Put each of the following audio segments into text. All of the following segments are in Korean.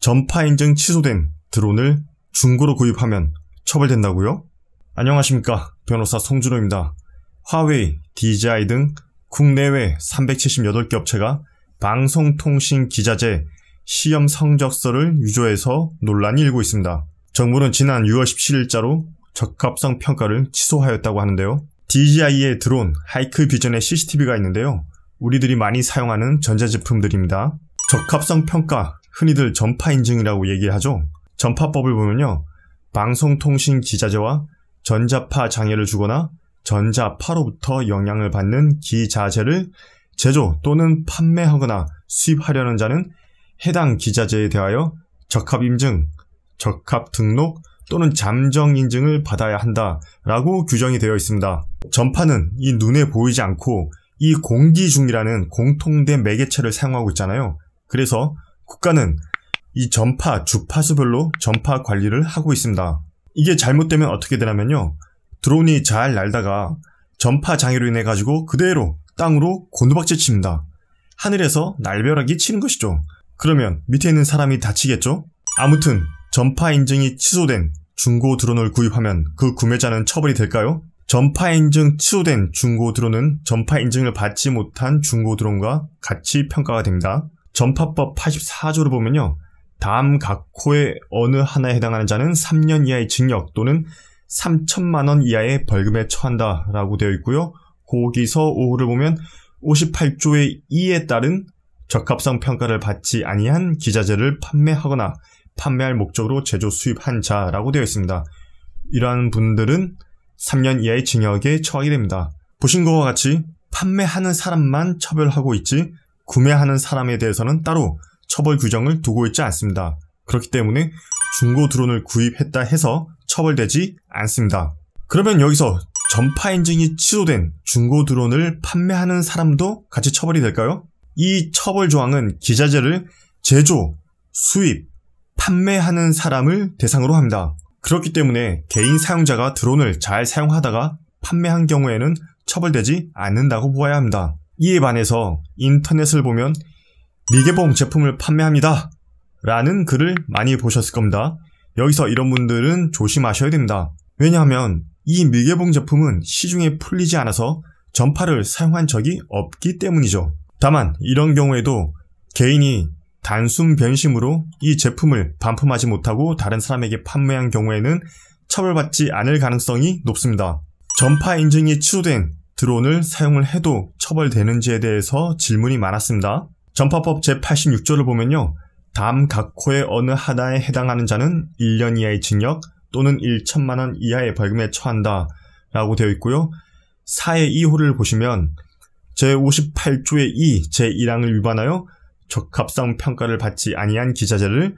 전파 인증 취소된 드론을 중고로 구입하면 처벌된다고요? 안녕하십니까, 변호사 송준호입니다. 화웨이, DJI 등 국내외 378개 업체가 방송통신기자재 시험 성적서를 위조해서 논란이 일고 있습니다. 정부는 지난 6월 17일자로 적합성 평가를 취소하였다고 하는데요. DJI의 드론 하이크비전에 CCTV가 있는데요. 우리들이 많이 사용하는 전자제품들입니다. 적합성 평가, 흔히들 전파 인증이라고 얘기를 하죠. 전파법을 보면요, 방송통신 기자재와 전자파 장애를 주거나 전자파로부터 영향을 받는 기자재를 제조 또는 판매하거나 수입하려는 자는 해당 기자재에 대하여 적합인증, 적합등록 또는 잠정인증을 받아야 한다라고 규정이 되어 있습니다. 전파는 이 눈에 보이지 않고 이 공기 중이라는 공통된 매개체를 사용하고 있잖아요. 그래서 국가는 이 전파 주파수별로 전파 관리를 하고 있습니다. 이게 잘못되면 어떻게 되냐면요, 드론이 잘 날다가 전파 장애로 인해 가지고 그대로 땅으로 곤두박질 칩니다. 하늘에서 날벼락이 치는 것이죠. 그러면 밑에 있는 사람이 다치겠죠? 아무튼 전파 인증이 취소된 중고 드론을 구입하면 그 구매자는 처벌이 될까요? 전파 인증 취소된 중고 드론은 전파 인증을 받지 못한 중고 드론과 같이 평가가 됩니다. 전파법 84조를 보면요, 다음 각호의 어느 하나에 해당하는 자는 3년 이하의 징역 또는 3천만 원 이하의 벌금에 처한다 라고 되어 있고요. 거기서 5호를 보면 58조의 2에 따른 적합성 평가를 받지 아니한 기자재를 판매하거나 판매할 목적으로 제조 수입한 자라고 되어 있습니다. 이러한 분들은 3년 이하의 징역에 처하게 됩니다. 보신 것과 같이 판매하는 사람만 처벌하고 있지 구매하는 사람에 대해서는 따로 처벌 규정을 두고 있지 않습니다. 그렇기 때문에 중고 드론을 구입했다 해서 처벌되지 않습니다. 그러면 여기서 전파 인증이 취소된 중고 드론을 판매하는 사람도 같이 처벌이 될까요? 이 처벌 조항은 기자재를 제조, 수입, 판매하는 사람을 대상으로 합니다. 그렇기 때문에 개인 사용자가 드론을 잘 사용하다가 판매한 경우에는 처벌되지 않는다고 보아야 합니다. 이에 반해서 인터넷을 보면 미개봉 제품을 판매합니다 라는 글을 많이 보셨을 겁니다. 여기서 이런 분들은 조심하셔야 됩니다. 왜냐하면 이 미개봉 제품은 시중에 풀리지 않아서 전파를 사용한 적이 없기 때문이죠. 다만 이런 경우에도 개인이 단순 변심으로 이 제품을 반품하지 못하고 다른 사람에게 판매한 경우에는 처벌받지 않을 가능성이 높습니다. 전파 인증이 취소된 드론을 사용을 해도 처벌되는지에 대해서 질문이 많았습니다. 전파법 제86조를 보면요, 다음 각호의 어느 하나에 해당하는 자는 1년 이하의 징역 또는 1천만 원 이하의 벌금에 처한다 라고 되어 있고요. 4의 2호를 보시면 제58조의 2, 제1항을 위반하여 적합성 평가를 받지 아니한 기자재를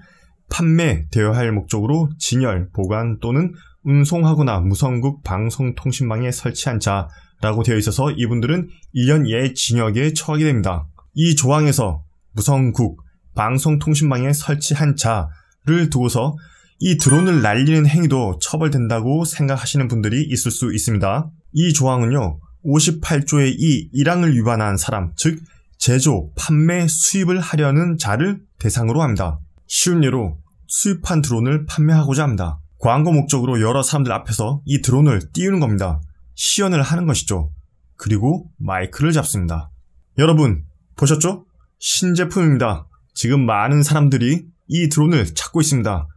판매되어야 할 목적으로 진열, 보관 또는 운송하거나 무선국 방송통신망에 설치한 자라고 되어 있어서 이분들은 1년 이하의 징역에 처하게 됩니다. 이 조항에서 무선국 방송통신망에 설치한 자를 두고서 이 드론을 날리는 행위도 처벌된다고 생각하시는 분들이 있을 수 있습니다. 이 조항은요, 58조의 2, 1항을 위반한 사람, 즉 제조, 판매, 수입을 하려는 자를 대상으로 합니다. 쉬운 예로 수입한 드론을 판매하고자 합니다. 광고 목적으로 여러 사람들 앞에서 이 드론을 띄우는 겁니다. 시연을 하는 것이죠. 그리고 마이크를 잡습니다. 여러분 보셨죠? 신제품입니다. 지금 많은 사람들이 이 드론을 찾고 있습니다.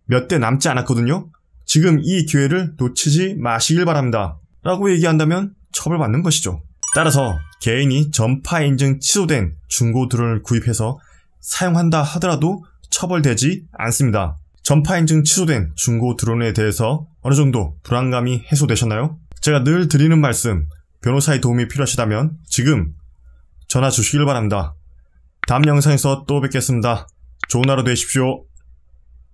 몇 대 남지 않았거든요. 지금 이 기회를 놓치지 마시길 바랍니다 라고 얘기한다면 처벌받는 것이죠. 따라서 개인이 전파 인증 취소된 중고 드론을 구입해서 사용한다 하더라도 처벌되지 않습니다. 전파 인증 취소된 중고 드론에 대해서 어느 정도 불안감이 해소되셨나요? 제가 늘 드리는 말씀, 변호사의 도움이 필요하시다면 지금 전화 주시길 바랍니다. 다음 영상에서 또 뵙겠습니다. 좋은 하루 되십시오.